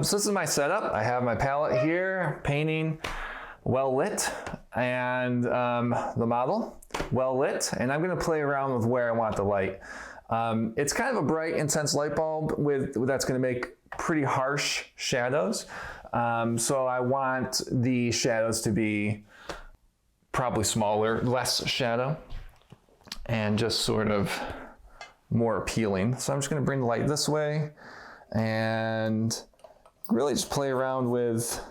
So this is my setup. I have my palette here, painting, well lit, and the model, well lit, and I'm gonna play around with where I want the light. It's kind of a bright, intense light bulb that's gonna make pretty harsh shadows. So I want the shadows to be probably smaller, less shadow, and just sort of more appealing. So I'm just gonna bring the light this way and really just play around with,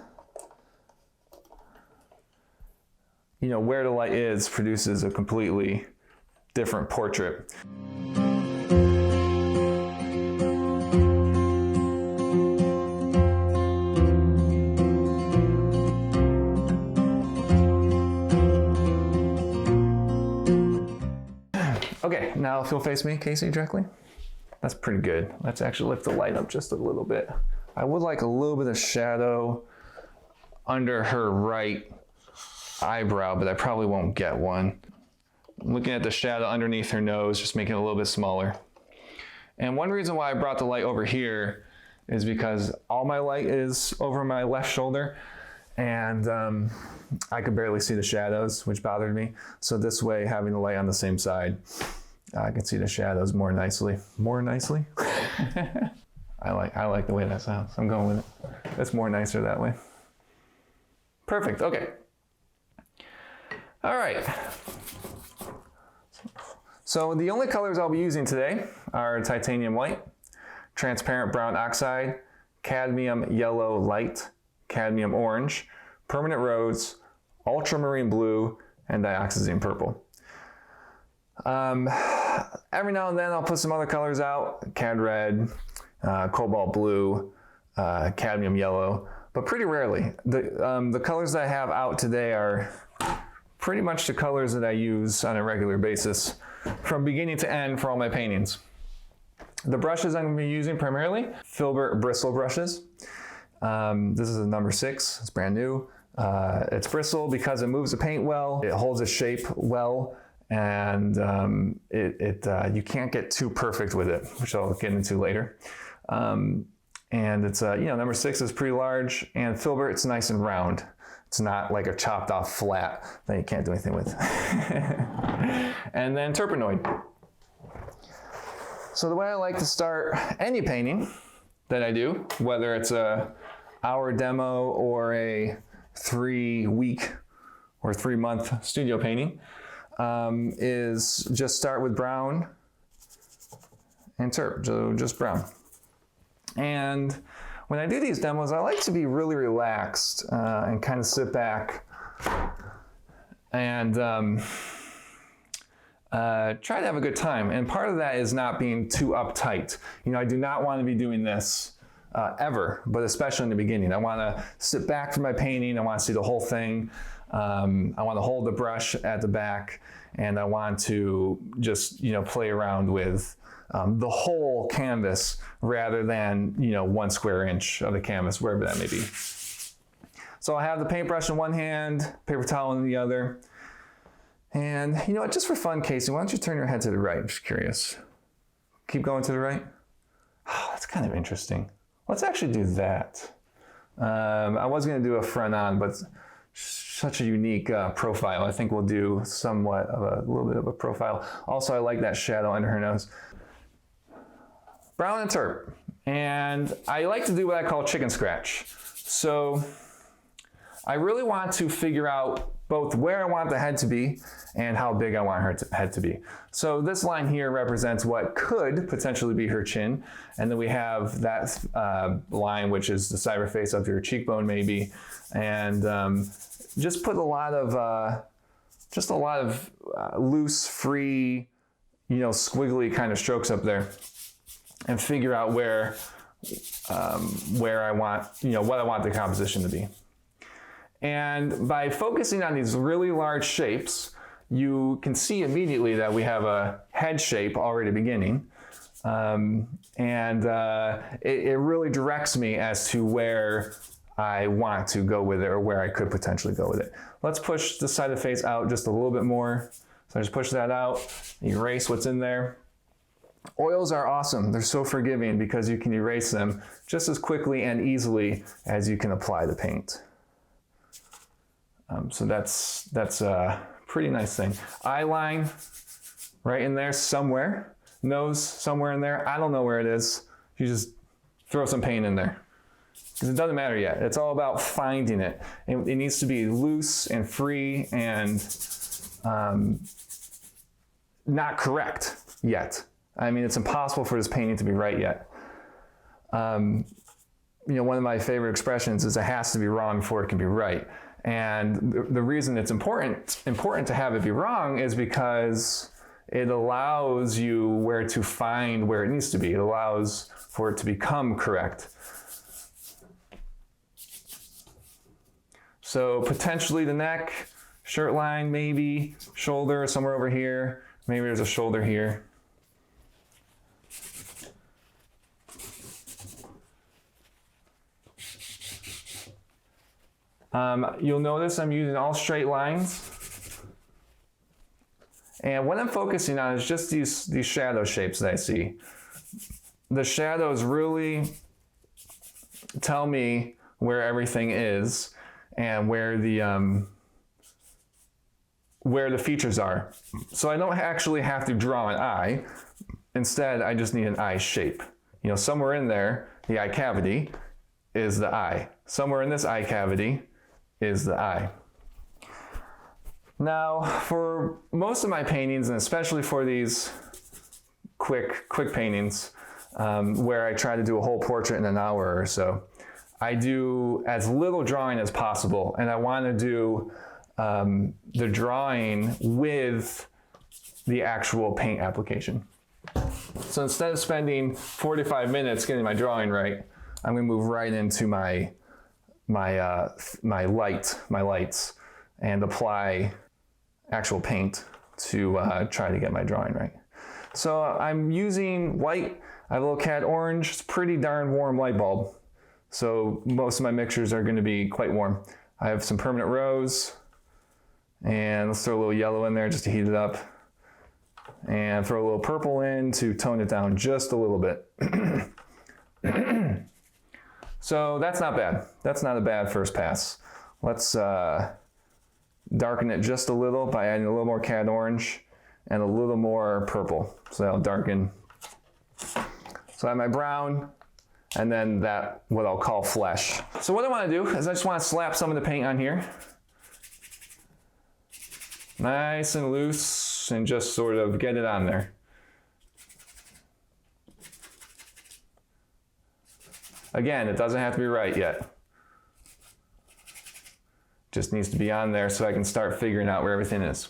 you know, where the light is produces a completely different portrait. Okay, now if you'll face me, Casey, directly. That's pretty good. Let's actually lift the light up just a little bit. I would like a little bit of shadow under her right eyebrow, but I probably won't get one. Looking at the shadow underneath her nose, just making it a little bit smaller. And one reason why I brought the light over here is because all my light is over my left shoulder, and I could barely see the shadows, which bothered me. So this way, having the light on the same side, I can see the shadows more nicely. More nicely? I like the way that sounds. I'm going with it. It's more nicer that way. Perfect, okay. All right. So the only colors I'll be using today are titanium white, transparent brown oxide, cadmium yellow light, cadmium orange, permanent rose, ultramarine blue, and dioxazine purple. Every now and then I'll put some other colors out, cad red, cobalt blue, cadmium yellow, but pretty rarely. The colors that I have out today are pretty much the colors that I use on a regular basis from beginning to end for all my paintings. The brushes I'm going to be using primarily, Filbert bristle brushes. This is a number 6, it's brand new. It's bristle because it moves the paint well, it holds its shape well, and you can't get too perfect with it, which I'll get into later. And it's, number 6 is pretty large, and Filbert, it's nice and round. It's not like a chopped off flat that you can't do anything with. And then Turpenoid. So the way I like to start any painting that I do, whether it's a hour demo or a 3-week or 3-month studio painting, is just start with brown and terp, so just brown. And when I do these demos, I like to be really relaxed and kind of sit back and try to have a good time. And part of that is not being too uptight. You know, I do not want to be doing this ever, but especially in the beginning. I want to sit back from my painting. I want to see the whole thing. I want to hold the brush at the back, and I want to just, play around with the whole canvas rather than, 1 square inch of the canvas, wherever that may be. So I have the paintbrush in one hand, paper towel in the other. And you know what, just for fun, Casey, why don't you turn your head to the right? I'm just curious. Keep going to the right. Oh, that's kind of interesting. Let's actually do that. I was going to do a front on, but such a unique profile. I think we'll do somewhat of a little bit of a profile. Also, I like that shadow under her nose. Brown and terp. And I like to do what I call chicken scratch. So I really want to figure out both where I want the head to be and how big I want her head to be. So this line here represents what could potentially be her chin. And then we have that line, which is the side of her face up to her cheekbone maybe. And just put a lot of loose, free, squiggly kind of strokes up there, and figure out where I want, what I want the composition to be. And by focusing on these really large shapes, you can see immediately that we have a head shape already beginning. It really directs me as to where I want to go with it, or where I could potentially go with it. Let's push the side of the face out just a little bit more. So I just push that out, erase what's in there. Oils are awesome. They're so forgiving because you can erase them just as quickly and easily as you can apply the paint. So that's a pretty nice thing. Eye line right in there somewhere. Nose somewhere in there. I don't know where it is. You just throw some paint in there. Because it doesn't matter yet. It's all about finding it. It needs to be loose and free and not correct yet. I mean, it's impossible for this painting to be right yet. You know, one of my favorite expressions is it has to be wrong before it can be right. And the reason it's important to have it be wrong is because it allows you where to find where it needs to be. It allows for it to become correct. So potentially the neck, shirt line maybe, shoulder somewhere over here. Maybe there's a shoulder here. You'll notice I'm using all straight lines. And what I'm focusing on is just these shadow shapes that I see. The shadows really tell me where everything is and where the features are. So I don't actually have to draw an eye. Instead, I just need an eye shape. You know, somewhere in there, the eye cavity is the eye. Somewhere in this eye cavity is the eye. Now, for most of my paintings, and especially for these quick paintings, where I try to do a whole portrait in an hour or so, I do as little drawing as possible, and I want to do the drawing with the actual paint application. So instead of spending 45 minutes getting my drawing right, I'm going to move right into my lights and apply actual paint to try to get my drawing right. So I'm using white. I have a little cat orange. It's a pretty darn warm light bulb. So most of my mixtures are going to be quite warm. I have some permanent rose, and let's throw a little yellow in there just to heat it up, and throw a little purple in to tone it down just a little bit. So that's not bad. That's not a bad first pass. Let's darken it just a little by adding a little more cat orange and a little more purple. So that'll darken. So I have my brown, and then that, what I'll call flesh. So what I want to do is I just want to slap some of the paint on here. Nice and loose, and just sort of get it on there. Again, it doesn't have to be right yet. Just needs to be on there so I can start figuring out where everything is.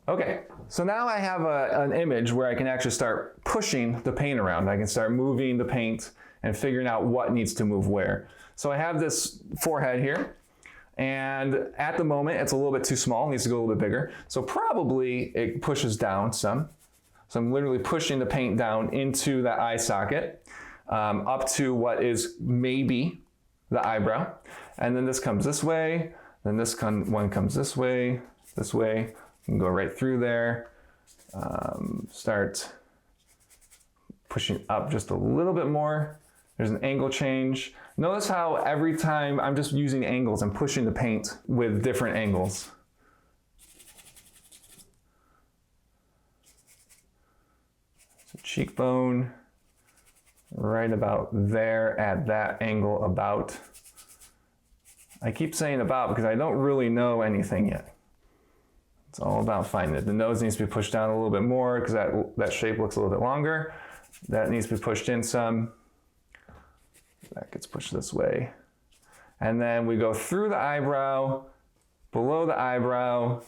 Okay, so now I have an image where I can actually start pushing the paint around. I can start moving the paint and figuring out what needs to move where. So I have this forehead here, and at the moment it's a little bit too small, it needs to go a little bit bigger. So probably it pushes down some. So I'm literally pushing the paint down into that eye socket, up to what is maybe the eyebrow. And then this comes this way, then this one comes this way. You can go right through there, start pushing up just a little bit more. There's an angle change. Notice how every time I'm just using angles, I'm pushing the paint with different angles. So cheekbone, right about there at that angle about. I keep saying about because I don't really know anything yet. It's all about finding it. The nose needs to be pushed down a little bit more because that shape looks a little bit longer. That needs to be pushed in some. That gets pushed this way. And then we go through the eyebrow, below the eyebrow.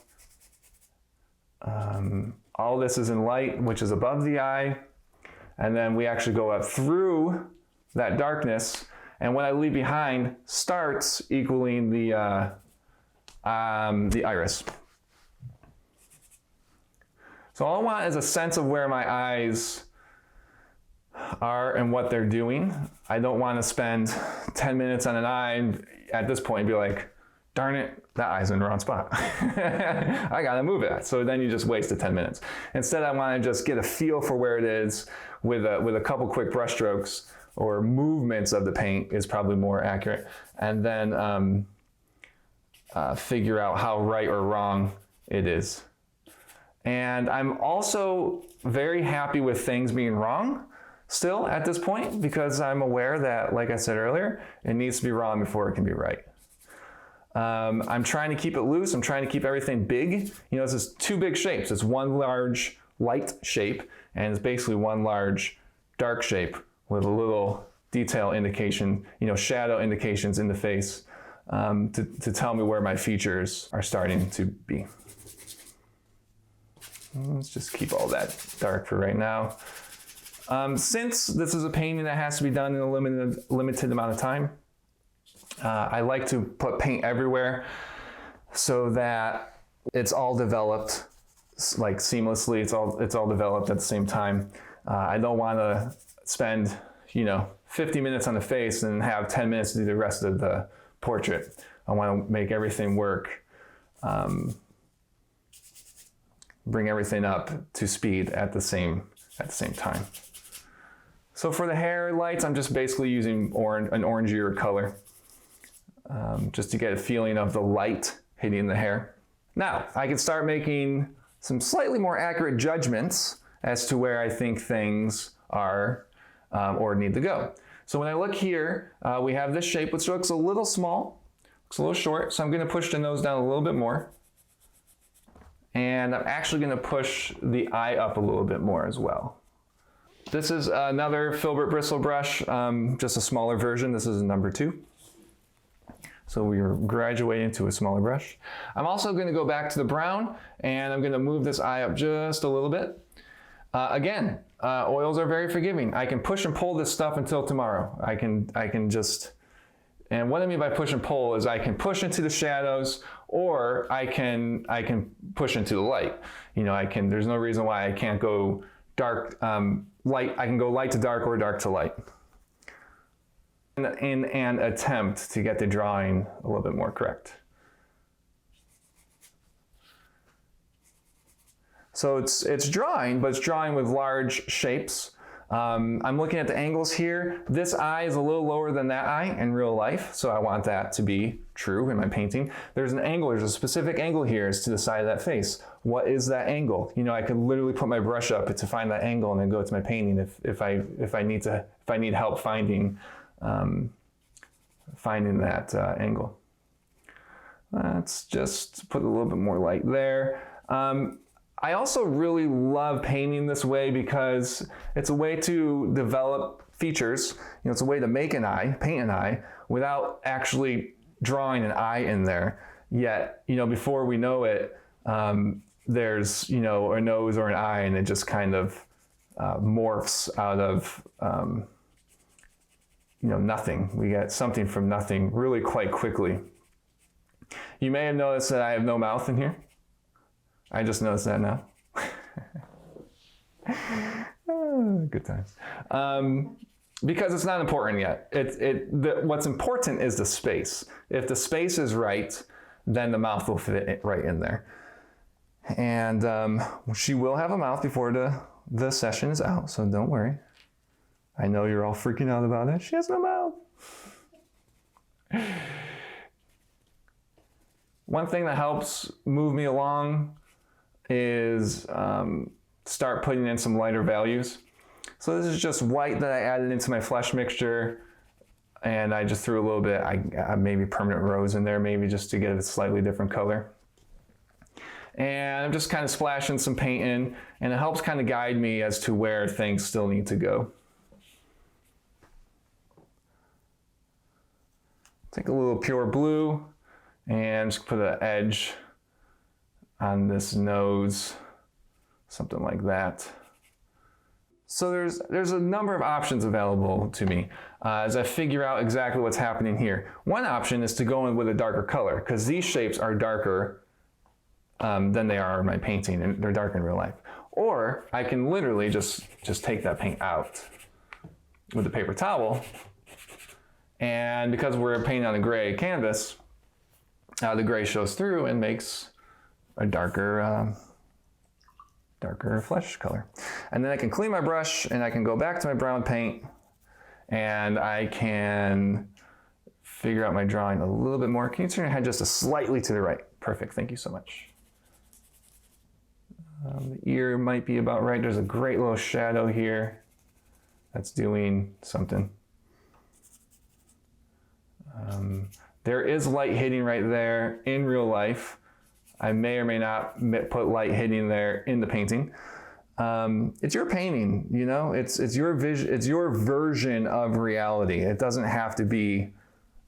All this is in light, which is above the eye. And then we actually go up through that darkness. And what I leave behind starts equaling the iris. So all I want is a sense of where my eyes are and what they're doing. I don't want to spend 10 minutes on an eye and at this point be like, darn it, that eye's in the wrong spot. I gotta move it. So then you just wasted 10 minutes. Instead, I wanna just get a feel for where it is with a couple quick brush strokes or movements of the paint is probably more accurate. And then figure out how right or wrong it is. And I'm also very happy with things being wrong still at this point, because I'm aware that, like I said earlier, it needs to be wrong before it can be right. I'm trying to keep it loose. I'm trying to keep everything big. You know, this is two big shapes. It's one large light shape, and it's basically one large dark shape with a little detail indication, you know, shadow indications in the face to tell me where my features are starting to be. Let's just keep all that dark for right now. Since this is a painting that has to be done in a limited amount of time, I like to put paint everywhere so that it's all developed like seamlessly. It's all developed at the same time. I don't want to spend, you know, 50 minutes on the face and have 10 minutes to do the rest of the portrait. I want to make everything work, bring everything up to speed at the same time. So for the hair lights, I'm just basically using an orangier color. Just to get a feeling of the light hitting the hair. Now, I can start making some slightly more accurate judgments as to where I think things are or need to go. So when I look here, we have this shape, which looks a little small, looks a little short, so I'm gonna push the nose down a little bit more. And I'm actually gonna push the eye up a little bit more as well. This is another filbert bristle brush, just a smaller version. This is number 2. So we're graduating to a smaller brush. I'm also going to go back to the brown, and I'm going to move this eye up just a little bit. Again, oils are very forgiving. I can push and pull this stuff until tomorrow. I can just, and what I mean by push and pull is I can push into the shadows, or I can push into the light. You know, there's no reason why I can't go dark, light. I can go light to dark or dark to light, in an attempt to get the drawing a little bit more correct. So it's drawing, but it's drawing with large shapes. I'm looking at the angles here. This eye is a little lower than that eye in real life, so I want that to be true in my painting. There's a specific angle here is to the side of that face. What is that angle? You know, I could literally put my brush up to find that angle and then go to my painting if I need help finding that angle. Let's just put a little bit more light there. I also really love painting this way because it's a way to develop features. You know, it's a way to make an eye, paint an eye, without actually drawing an eye in there. Yet, you know, before we know it, there's, you know, a nose or an eye, and it just kind of morphs out of you know, nothing. We get something from nothing really quite quickly. You may have noticed that I have no mouth in here. I just noticed that now. Oh, good times. Because it's not important yet. What's important is the space. If the space is right, then the mouth will fit right in there. And she will have a mouth before the session is out, so don't worry. I know you're all freaking out about it. She has no mouth. One thing that helps move me along is start putting in some lighter values. So this is just white that I added into my flesh mixture, and I just threw a little bit, maybe permanent rose in there, maybe just to get a slightly different color. And I'm just kind of splashing some paint in, and it helps kind of guide me as to where things still need to go. Take a little pure blue and just put an edge on this nose, something like that. So there's a number of options available to me as I figure out exactly what's happening here. One option is to go in with a darker color, because these shapes are darker than they are in my painting, and they're dark in real life. Or I can literally just take that paint out with a paper towel. And because we're painting on a gray canvas, the gray shows through and makes a darker flesh color. And then I can clean my brush and I can go back to my brown paint and I can figure out my drawing a little bit more. Can you turn your head just a slightly to the right? Perfect, thank you so much. The ear might be about right. There's a great little shadow here that's doing something. There is light hitting right there in real life. I may or may not put light hitting there in the painting. It's your painting, you know. It's your vision. It's your version of reality. It doesn't have to be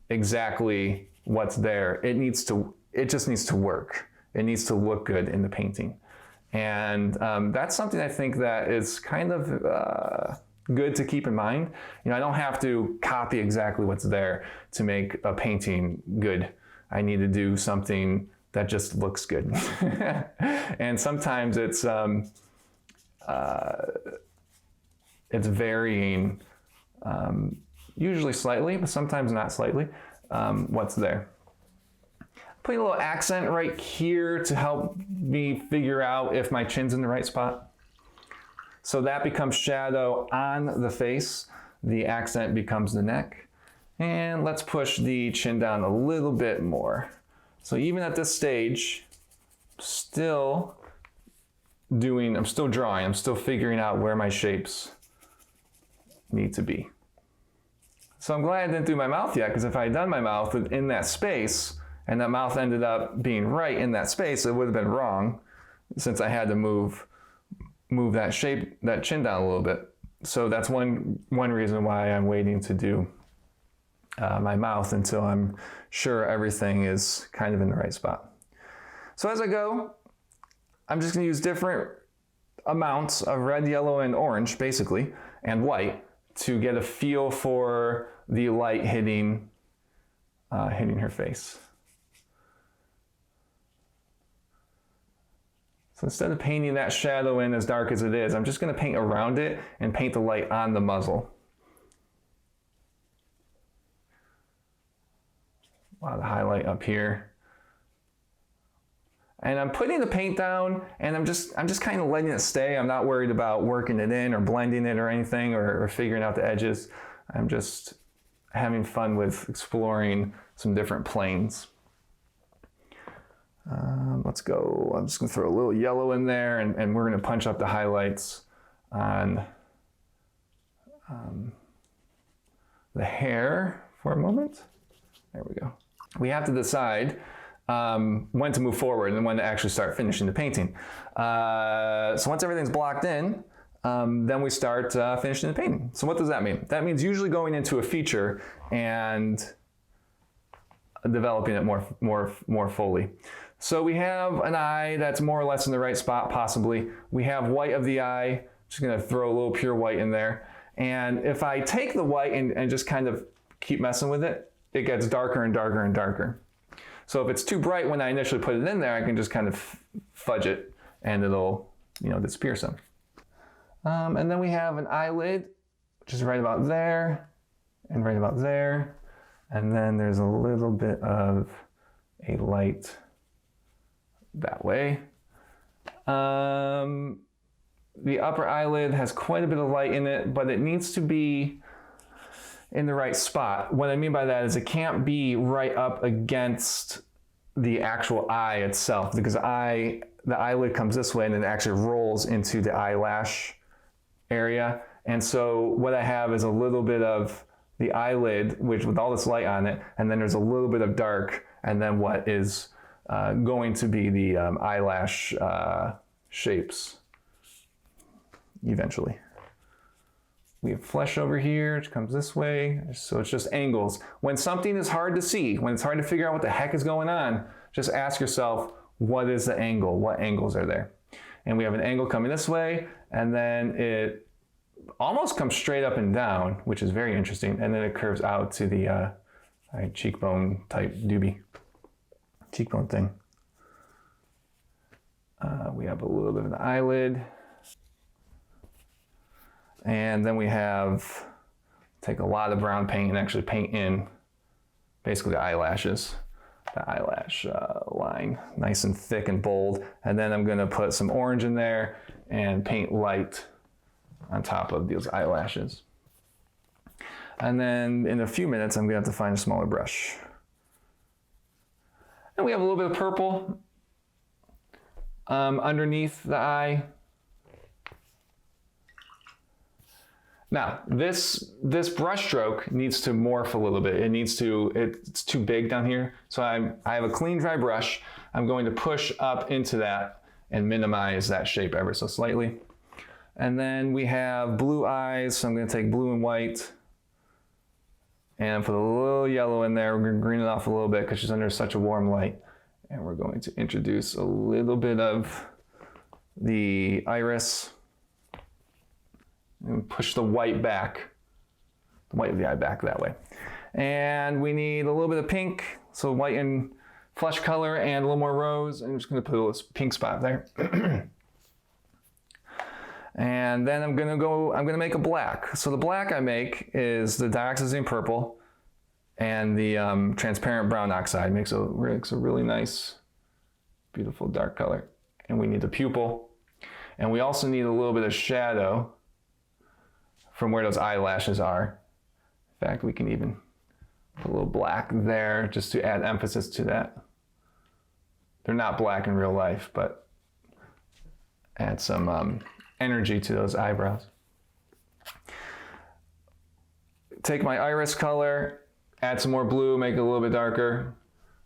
exactly what's there. It just needs to work. It needs to look good in the painting. And that's something I think that is kind of good to keep in mind. You know, I don't have to copy exactly what's there to make a painting good. I need to do something that just looks good. And sometimes it's varying, usually slightly, but sometimes not slightly, what's there. Putting a little accent right here to help me figure out if my chin's in the right spot. So that becomes shadow on the face. The accent becomes the neck. And let's push the chin down a little bit more. So even at this stage, I'm still drawing, I'm still figuring out where my shapes need to be. So I'm glad I didn't do my mouth yet, because if I had done my mouth in that space, and that mouth ended up being right in that space, it would have been wrong, since I had to move that chin down a little bit. So that's one reason why I'm waiting to do my mouth until I'm sure everything is kind of in the right spot. So as I go, I'm just gonna use different amounts of red, yellow, and orange, basically, and white, to get a feel for the light hitting her face. So instead of painting that shadow in as dark as it is, I'm just going to paint around it and paint the light on the muzzle. A lot of highlight up here. And I'm putting the paint down and I'm just kind of letting it stay. I'm not worried about working it in or blending it or anything or figuring out the edges. I'm just having fun with exploring some different planes. Let's go. I'm just going to throw a little yellow in there and we're going to punch up the highlights on the hair for a moment. There we go. We have to decide when to move forward and when to actually start finishing the painting. So once everything's blocked in, then we start finishing the painting. So what does that mean? That means usually going into a feature and developing it more fully. So we have an eye that's more or less in the right spot, possibly. We have white of the eye. Just gonna throw a little pure white in there. And if I take the white and just kind of keep messing with it, it gets darker and darker and darker. So if it's too bright when I initially put it in there, I can just kind of fudge it and it'll, disappear some. And then we have an eyelid, which is right about there and right about there. And then there's a little bit of a light that way. The upper eyelid has quite a bit of light in it, but it needs to be in the right spot. What I mean by that is it can't be right up against the actual eye itself, because the eyelid comes this way and it actually rolls into the eyelash area. And so what I have is a little bit of the eyelid, which with all this light on it, and then there's a little bit of dark, and then what is going to be the eyelash shapes eventually. We have flesh over here, which comes this way. So it's just angles. When something is hard to see, when it's hard to figure out what the heck is going on, just ask yourself, what is the angle? What angles are there? And we have an angle coming this way, and then it almost comes straight up and down, which is very interesting. And then it curves out to the cheekbone type doobie. Cheekbone thing. We have a little bit of an eyelid. And then we take a lot of brown paint and actually paint in basically the eyelashes. the eyelash line nice and thick and bold. And then I'm gonna put some orange in there and paint light on top of those eyelashes. And then in a few minutes, I'm gonna have to find a smaller brush. And we have a little bit of purple underneath the eye. Now, this brush stroke needs to morph a little bit. It's too big down here. So I have a clean, dry brush. I'm going to push up into that and minimize that shape ever so slightly. And then we have blue eyes. So I'm gonna take blue and white and put a little yellow in there. We're gonna green it off a little bit because she's under such a warm light. And we're going to introduce a little bit of the iris. And push the white back, the white of the eye back that way. And we need a little bit of pink, so white and flesh color and a little more rose. And I'm just gonna put a little pink spot there. And then I'm gonna make a black. So the black I make is the dioxazine purple and the transparent brown oxide. Makes a really nice, beautiful dark color. And we need the pupil. And we also need a little bit of shadow from where those eyelashes are. In fact, we can even put a little black there just to add emphasis to that. They're not black in real life, but add some energy to those eyebrows. Take my iris color, add some more blue, make it a little bit darker,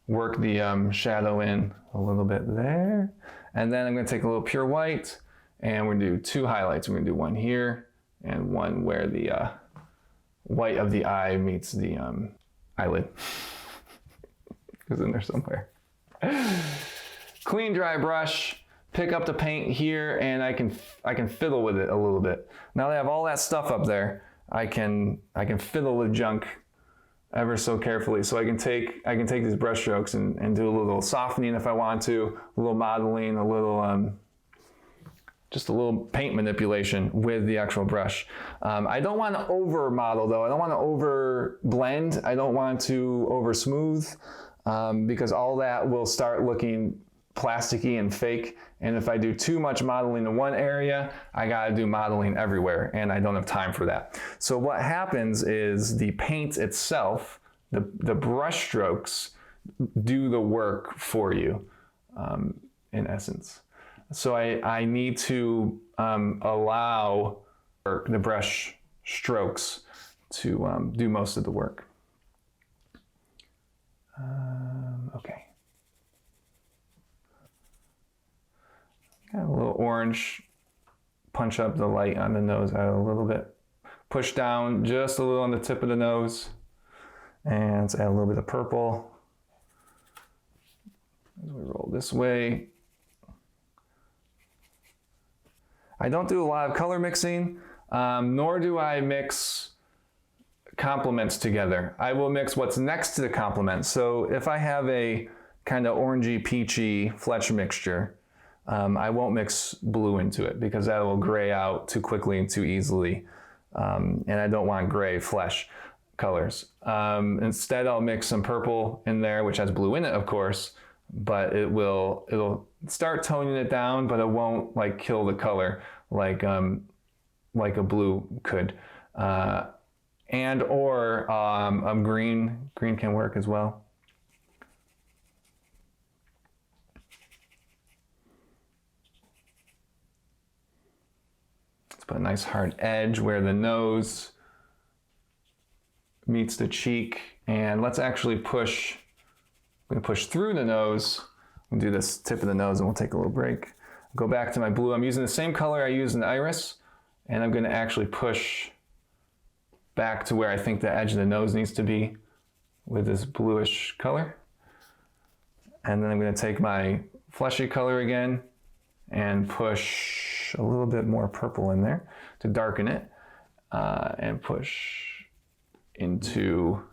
work the shadow in a little bit there. And then I'm gonna take a little pure white and we're gonna do two highlights. We're gonna do one here and one where the white of the eye meets the eyelid. It's in there somewhere. Clean, dry brush, pick up the paint here, and I can fiddle with it a little bit. Now that I have all that stuff up there, I can fiddle with junk ever so carefully. So I can take these brush strokes and do a little softening if I want to, a little modeling, a little just a little paint manipulation with the actual brush. I don't want to over model though. I don't want to over blend. I don't want to over smooth because all that will start looking plasticky and fake. And if I do too much modeling in one area, I gotta do modeling everywhere and I don't have time for that. So what happens is the paint itself, the brush strokes do the work for you in essence. So I need to allow the brush strokes to do most of the work. Okay. Got a little orange, punch up the light on the nose out a little bit. Push down just a little on the tip of the nose. And let's add a little bit of purple. As we roll this way. I don't do a lot of color mixing, nor do I mix complements together. I will mix what's next to the complement. So if I have a kind of orangey, peachy fletch mixture, I won't mix blue into it because that will gray out too quickly and too easily. And I don't want gray flesh colors. Instead, I'll mix some purple in there, which has blue in it, of course, but it'll start toning it down, but it won't like kill the color like a blue could. And or green can work as well. Let's put a nice hard edge where the nose meets the cheek, and let's actually push. I'm gonna push through the nose. We'll do this tip of the nose and we'll take a little break. Go back to my blue. I'm using the same color I used in the iris, and I'm gonna actually push back to where I think the edge of the nose needs to be with this bluish color. And then I'm gonna take my fleshy color again and push a little bit more purple in there to darken it, and push into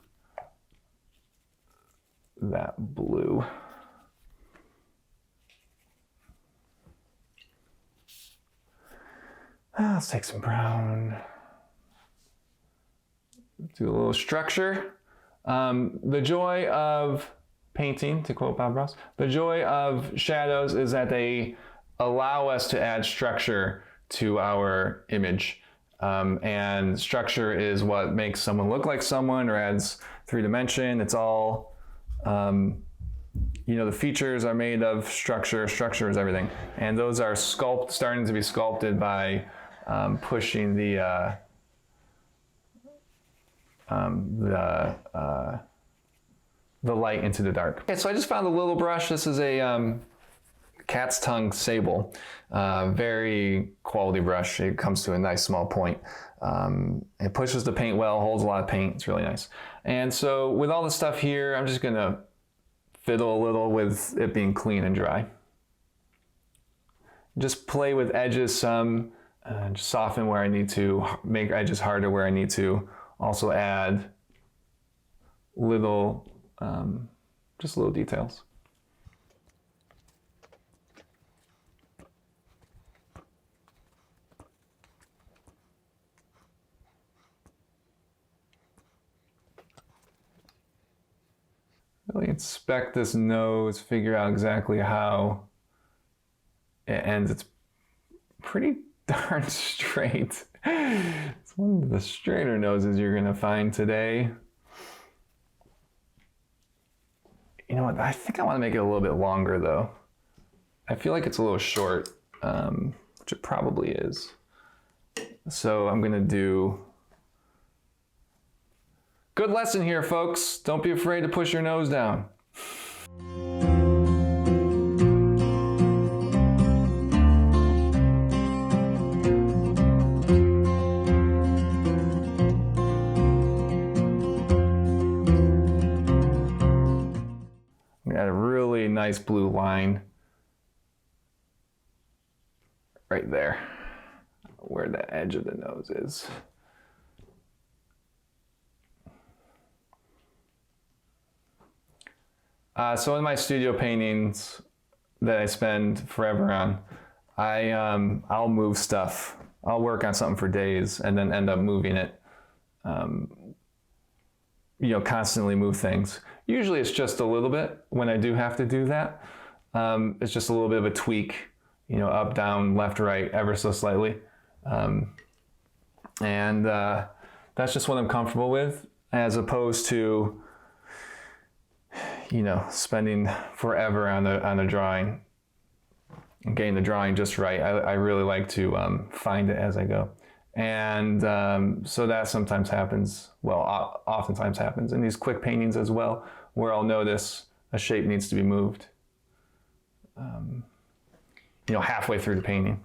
that blue. Let's take some brown. Do a little structure. The joy of painting, to quote Bob Ross. The joy of shadows is that they allow us to add structure to our image. And structure is what makes someone look like someone or adds 3D. It's all, the features are made of structure. Structure is everything. And those are starting to be sculpted by pushing the light into the dark. Okay, so I just found a little brush. This is a cat's tongue sable. Very quality brush. It comes to a nice small point. It pushes the paint well, holds a lot of paint. It's really nice. And so with all the stuff here, I'm just gonna fiddle a little with it being clean and dry. Just play with edges some, just soften where I need to, make edges harder where I need to. Also add little, just little details. Really inspect this nose, figure out exactly how it ends. It's pretty darn straight. It's one of the straighter noses you're gonna find today. You know what, I think I wanna make it a little bit longer though. I feel like it's a little short, which it probably is. So I'm gonna do, good lesson here, folks. Don't be afraid to push your nose down. I'm gonna add a really nice blue line right there, where the edge of the nose is. So in my studio paintings that I spend forever on, I'll move stuff. I'll work on something for days and then end up moving it. Constantly move things. Usually it's just a little bit when I do have to do that. It's just a little bit of a tweak, up, down, left, right, ever so slightly. That's just what I'm comfortable with, as opposed to spending forever on a drawing and getting the drawing just right. I really like to find it as I go. And so that sometimes happens, well, oftentimes happens in these quick paintings as well, where I'll notice a shape needs to be moved, halfway through the painting.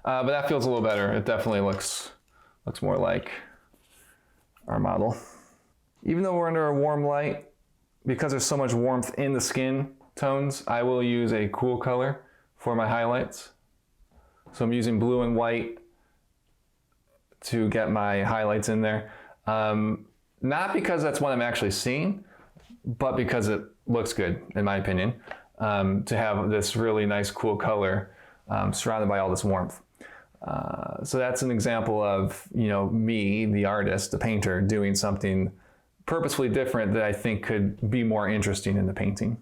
But that feels a little better. It definitely looks more like our model. Even though we're under a warm light, because there's so much warmth in the skin tones, I will use a cool color for my highlights. So I'm using blue and white to get my highlights in there. Not because that's what I'm actually seeing, but because it looks good, in my opinion, to have this really nice cool color surrounded by all this warmth. So that's an example of, me, the artist, the painter, doing something purposefully different that I think could be more interesting in the painting.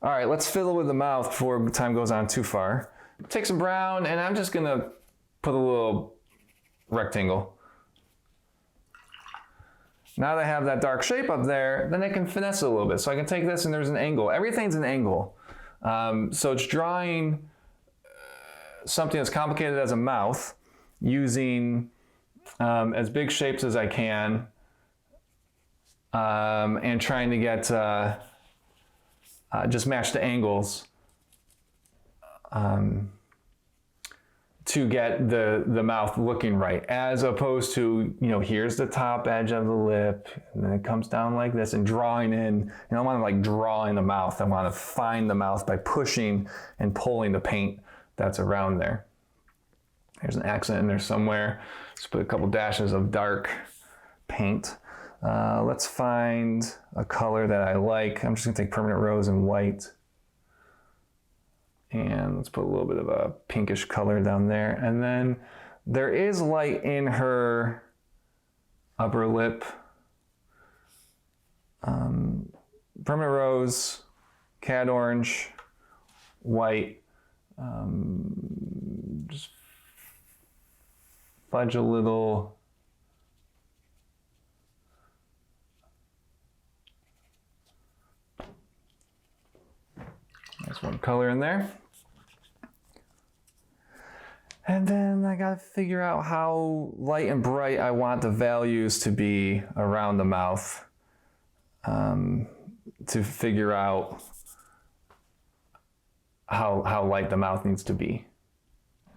All right, let's fiddle with the mouth before time goes on too far. Take some brown, and I'm just gonna put a little rectangle. Now that I have that dark shape up there, then I can finesse it a little bit. So I can take this and there's an angle. Everything's an angle. So it's drawing something as complicated as a mouth using as big shapes as I can, and trying to get just match the angles to get the mouth looking right, as opposed to, here's the top edge of the lip, and then it comes down like this, and drawing in. I don't want to draw in the mouth. I want to find the mouth by pushing and pulling the paint that's around there. There's an accent in there somewhere. Let's put a couple dashes of dark paint. Let's find a color that I like. I'm just gonna take permanent rose and white. And let's put a little bit of a pinkish color down there. And then There is light in her upper lip. Permanent rose, cad orange, white. Just fudge a little. Nice one color in there. And then I gotta figure out how light and bright I want the values to be around the mouth, to figure out how light the mouth needs to be.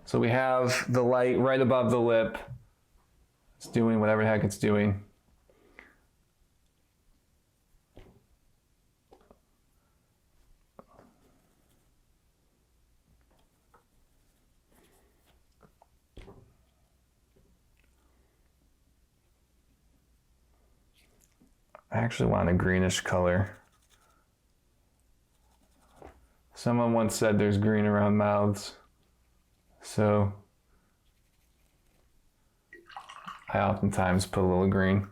So we have the light right above the lip. It's doing whatever the heck it's doing. I actually want a greenish color. Someone once said there's green around mouths, so I oftentimes put a little green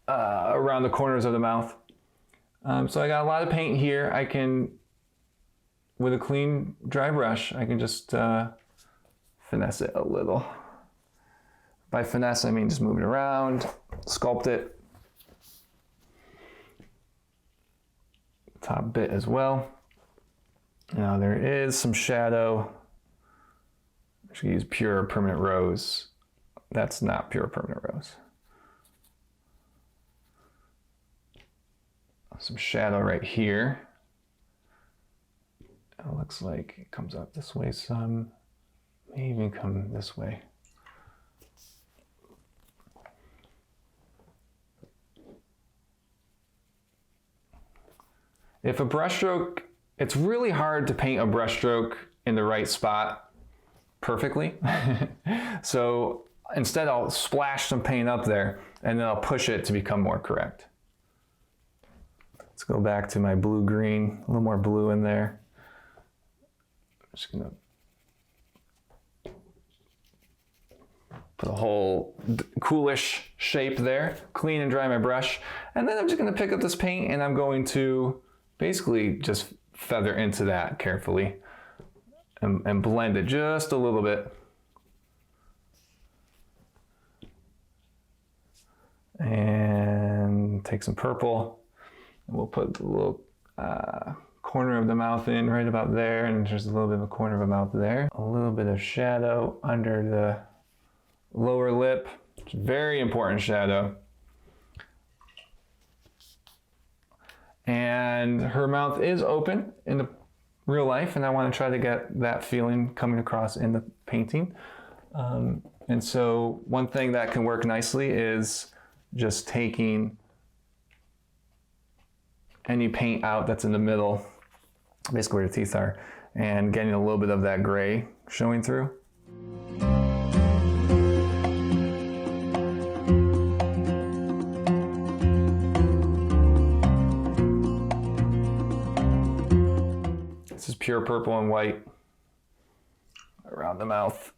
around the corners of the mouth. So I got a lot of paint here. I can, with a clean dry brush, I can just finesse it a little. By finesse, I mean just move it around, sculpt it. Top bit as well. Now there is some shadow. I should use pure permanent rose. That's not pure permanent rose. Some shadow right here. It looks like it comes up this way some. May even come this way. If a brushstroke, it's really hard to paint a brushstroke in the right spot perfectly. So instead I'll splash some paint up there and then I'll push it to become more correct. Let's go back to my blue-green, a little more blue in there. I'm just gonna put a whole coolish shape there, clean and dry my brush. And then I'm just gonna pick up this paint and I'm going to basically just feather into that carefully and blend it just a little bit. And take some purple and we'll put a little corner of the mouth in right about there, and just a little bit of a corner of a mouth there. A little bit of shadow under the lower lip, very important shadow. And her mouth is open in the real life, and I want to try to get that feeling coming across in the painting. And so one thing that can work nicely is just taking any paint out that's in the middle, basically where the teeth are, and getting a little bit of that gray showing through. This is pure purple and white around the mouth.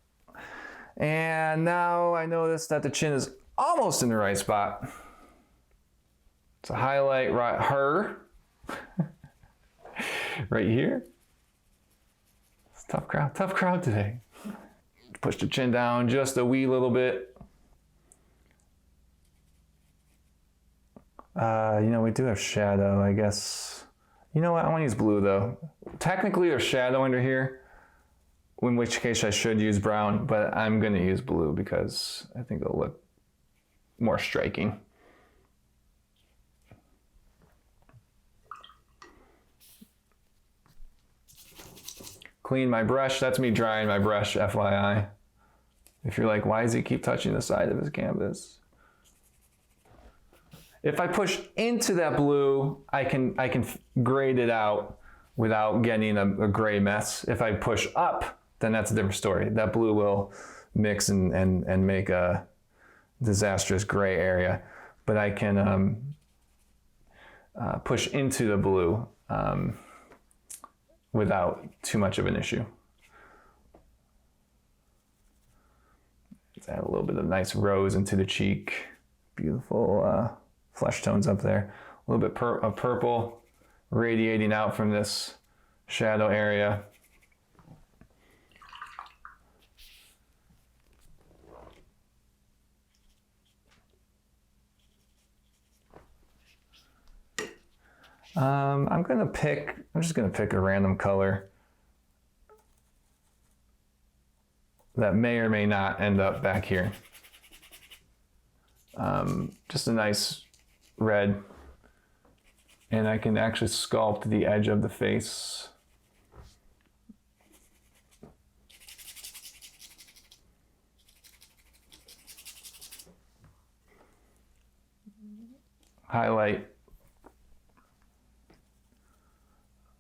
And now I notice that the chin is almost in the right spot. To highlight her right here. It's a tough crowd today. Push the chin down just a wee little bit. We do have shadow, I guess. You know what, I want to use blue though. Technically there's shadow under here, in which case I should use brown, but I'm gonna use blue because I think it'll look more striking. Clean my brush. That's me drying my brush, FYI. If you're like, why does he keep touching the side of his canvas? If I push into that blue, I can grade it out without getting a gray mess. If I push up, then that's a different story. That blue will mix and make a disastrous gray area. But I can push into the blue without too much of an issue. add a little bit of nice rose into the cheek. Beautiful flesh tones up there. A little bit of purple radiating out from this shadow area. I'm just gonna pick a random color that may or may not end up back here. Just a nice red. And I can actually sculpt the edge of the face. Highlight.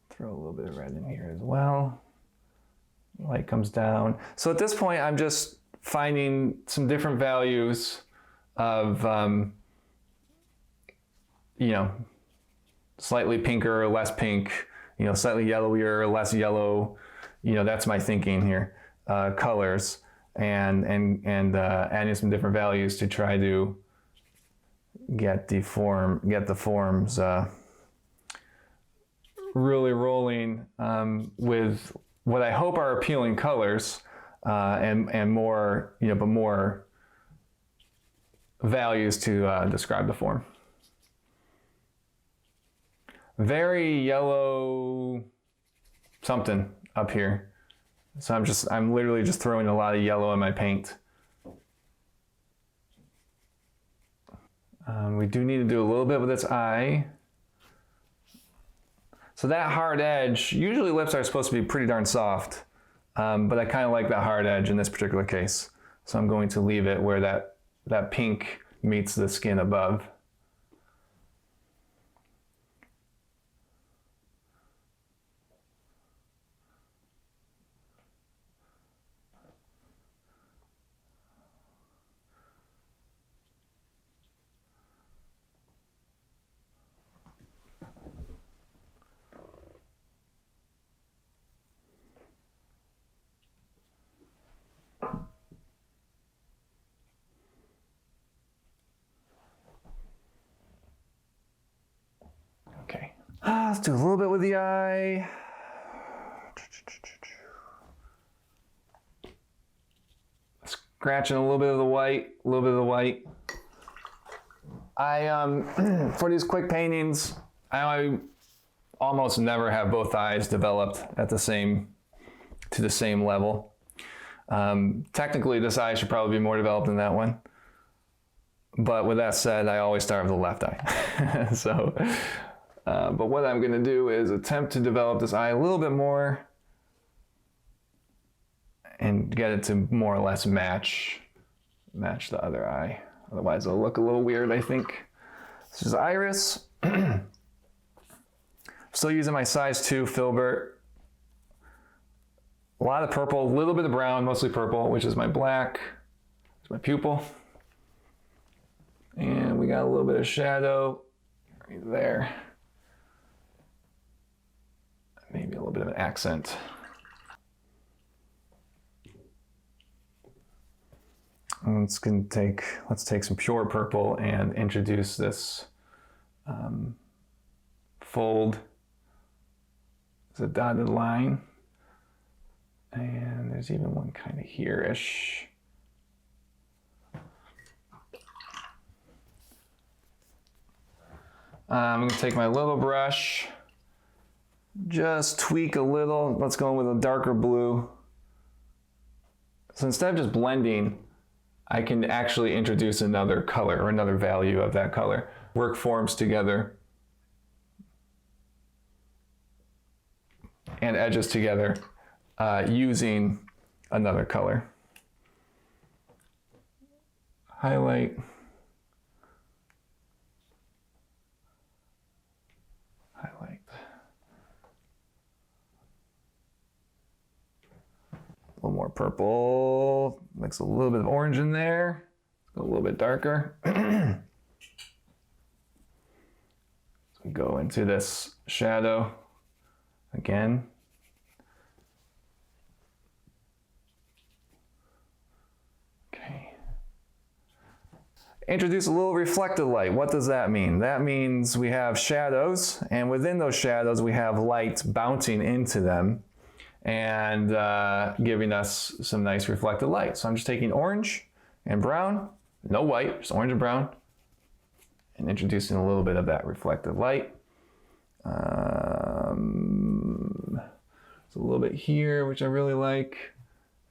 Throw a little bit of red in here as well. Light comes down. So at this point, I'm just finding some different values of, slightly pinker or less pink, slightly yellowier or less yellow. That's my thinking here. Colors and adding some different values to try to get the forms really rolling with what I hope are appealing colors and more, but more values to describe the form. Very yellow something up here. So I'm literally just throwing a lot of yellow in my paint. We do need to do a little bit with its eye. So that hard edge, usually lips are supposed to be pretty darn soft, but I kind of like that hard edge in this particular case. So I'm going to leave it where that pink meets the skin above. Okay, let's do a little bit with the eye. Scratching a little bit of the white, I, for these quick paintings, I almost never have both eyes developed to the same level. Technically, this eye should probably be more developed than that one. But with that said, I always start with the left eye. So, but what I'm gonna do is attempt to develop this eye a little bit more and get it to more or less match the other eye. Otherwise it'll look a little weird, I think. This is iris. Still using my size 2 filbert. A lot of purple, a little bit of brown, mostly purple, which is my black. It's my pupil. And we got a little bit of shadow right there. Maybe a little bit of an accent. Let's take some pure purple and introduce this fold. It's a dotted line. And there's even one kind of here-ish. I'm gonna take my little brush, just tweak a little. Let's go in with a darker blue. So instead of just blending, I can actually introduce another color or another value of that color. Work forms together and edges together using another color. Highlight. Highlight. A little more purple. Mix a little bit of orange in there. A little bit darker. So we go into this shadow again. Okay. introduce a little reflected light. What does that mean? That means we have shadows, and within those shadows we have light bouncing into them and giving us some nice reflected light. So I'm just taking orange and brown, no white, just orange and brown, and introducing a little bit of that reflected light. There's a little bit here, which I really like.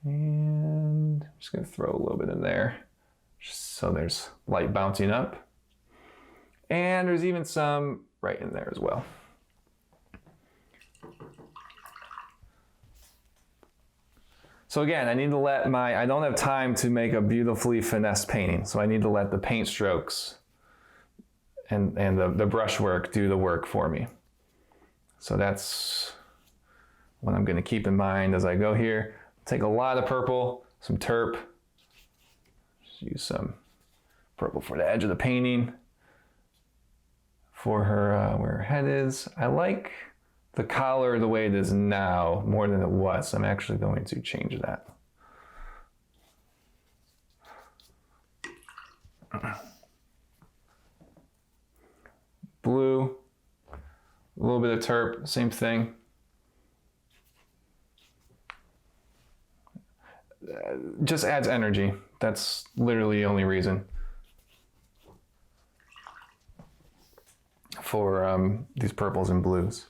And I'm just gonna throw a little bit in there, just so there's light bouncing up. And there's even some right in there as well. So again, I need to let I don't have time to make a beautifully finessed painting, so I need to let the paint strokes and the brushwork do the work for me. So that's what I'm gonna keep in mind as I go here. Take a lot of purple, some terp. Just use some purple for the edge of the painting. For her, where her head is. I like the collar the way it is now more than it was. I'm actually going to change that. Blue, a little bit of terp, same thing. Just adds energy. That's literally the only reason for these purples and blues.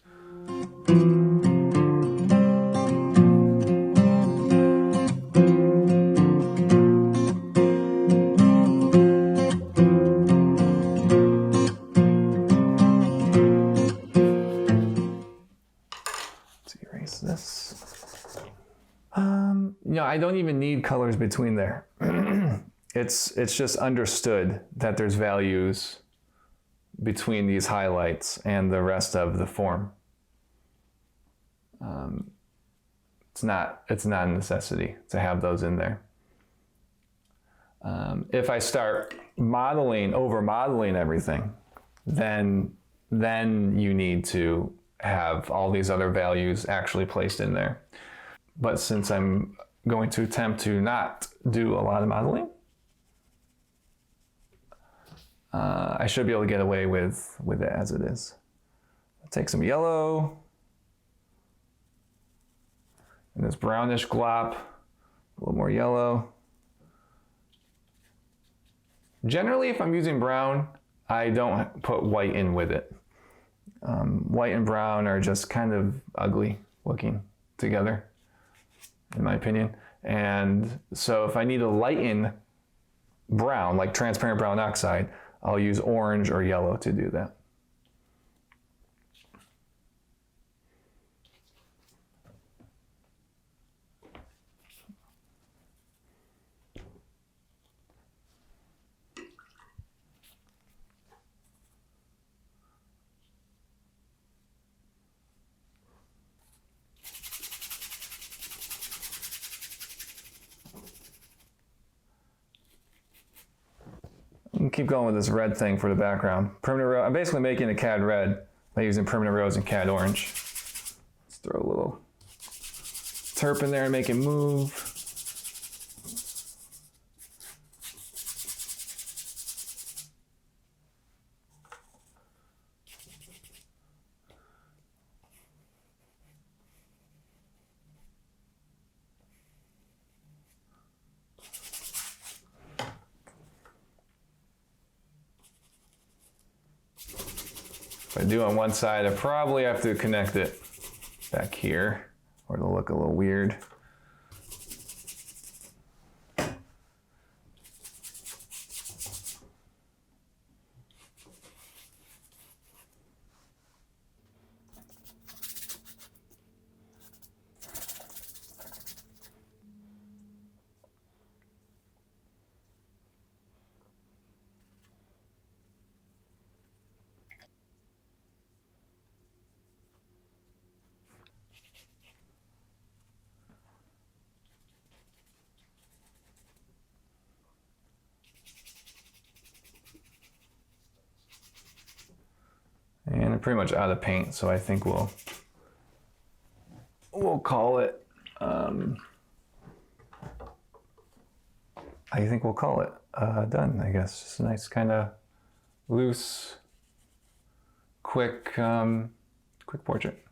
Let's erase this. I don't even need colors between there. It's just understood that there's values between these highlights and the rest of the form. It's not a necessity to have those in there. If I start over modeling everything, then you need to have all these other values actually placed in there. But since I'm going to attempt to not do a lot of modeling, I should be able to get away with it as it is. I'll take some yellow and this brownish glop, a little more yellow. Generally, if I'm using brown, I don't put white in with it. White and brown are just kind of ugly looking together, in my opinion. And so if I need to lighten brown, like transparent brown oxide, I'll use orange or yellow to do that. Keep going with this red thing for the background. Permanent rose. I'm basically making a cad red by using permanent rose and cad orange. Let's throw a little terp in there and make it move. If I do on one side, I probably have to connect it back here, or it'll look a little weird. And I'm pretty much out of paint, so I think we'll call it. done, I guess. Just a nice kind of loose, quick portrait.